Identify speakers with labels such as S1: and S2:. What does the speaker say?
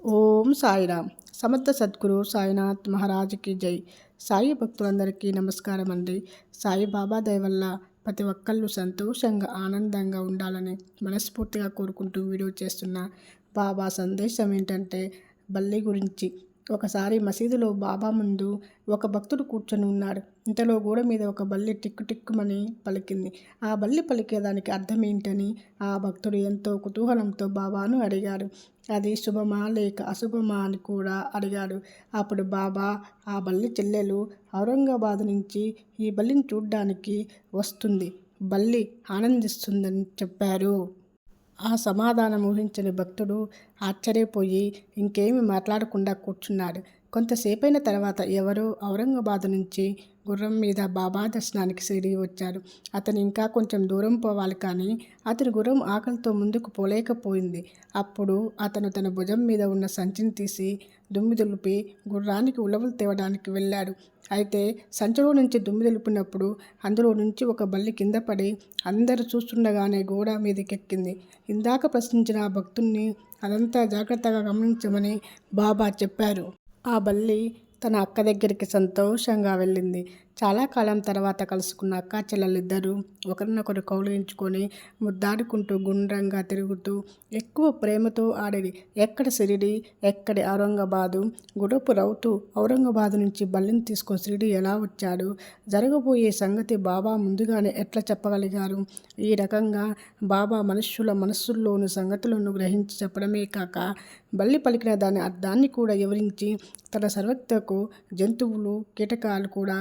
S1: ఓం సాయిరామ్. సమర్థ సద్గురు సాయినాథ్ మహారాజ్కి జై. సాయి భక్తులందరికీ నమస్కారం అండి. సాయిబాబా దయ వల్ల ప్రతి ఒక్కళ్ళు సంతోషంగా ఆనందంగా ఉండాలని మనస్ఫూర్తిగా కోరుకుంటూ వీడియో చేస్తున్న బాబా సందేశం ఏంటంటే బల్లి గురించి. ఒకసారి మసీదులో బాబా ముందు ఒక భక్తుడు కూర్చొని ఉన్నాడు. ఇంతలో గోడ మీద ఒక బల్లి టిక్కు టిక్కుమని పలికింది. ఆ బల్లి పలికేదానికి అర్థం ఏంటని ఆ భక్తుడు ఎంతో కుతూహలంతో బాబాను అడిగాడు. అది శుభమా లేక అశుభమా అని కూడా అడిగాడు. అప్పుడు బాబా ఆ బల్లి చెల్లెలు ఔరంగాబాద్ నుంచి ఈ బల్లిని చూడ్డానికి వస్తుంది, బల్లి ఆనందిస్తుందని చెప్పారు. ఆ సమాధానం ఊహించని భక్తుడు ఆశ్చర్యపోయి ఇంకేమీ మాట్లాడకుండా కూర్చున్నాడు. కొంతసేపైన తర్వాత ఎవరో ఔరంగాబాద్ నుంచి గుర్రం మీద బాబా దర్శనానికి షిరిడీ వచ్చారు. అతను ఇంకా కొంచెం దూరం పోవాలి, కానీ అతని గుర్రం ఆకలితో ముందుకు పోలేకపోయింది. అప్పుడు అతను తన భుజం మీద ఉన్న సంచిని తీసి దుమ్మి దులిపి గుర్రానికి ఉలవలు తేవడానికి వెళ్ళాడు. అయితే సంచిలో నుంచి దుమ్మి దులిపినప్పుడు అందులో నుంచి ఒక బల్లి కింద పడి అందరూ చూస్తుండగానే గోడ మీదకెక్కింది. ఇందాక ప్రశ్నించిన ఆ భక్తుణ్ణి అదంతా జాగ్రత్తగా గమనించమని బాబా చెప్పారు. ఆ బల్లి తన అక్క దగ్గరికి సంతోషంగా వెళ్ళింది. చాలా కాలం తర్వాత కలుసుకున్న అక్క చెల్లెలిద్దరూ ఒకరినొకరు కౌగిలించుకొని ముద్దాడుకుంటూ గుండ్రంగా తిరుగుతూ ఎక్కువ ప్రేమతో ఆడేది. ఎక్కడ షిరిడీ, ఎక్కడి ఔరంగాబాదు? గుర్రపు రౌతు ఔరంగాబాదు నుంచి బల్లిని తీసుకొని షిరిడీ ఎలా వచ్చాడు? జరగబోయే సంగతి బాబా ముందుగానే ఎట్లా చెప్పగలిగారు? ఈ రకంగా బాబా మనుష్యుల మనస్సుల్లోని సంగతులను గ్రహించి చెప్పడమే కాక బల్లి పలికిన దాని అర్థాన్ని కూడా వివరించి తన సర్వజ్ఞతకు జంతువులు, కీటకాలు కూడా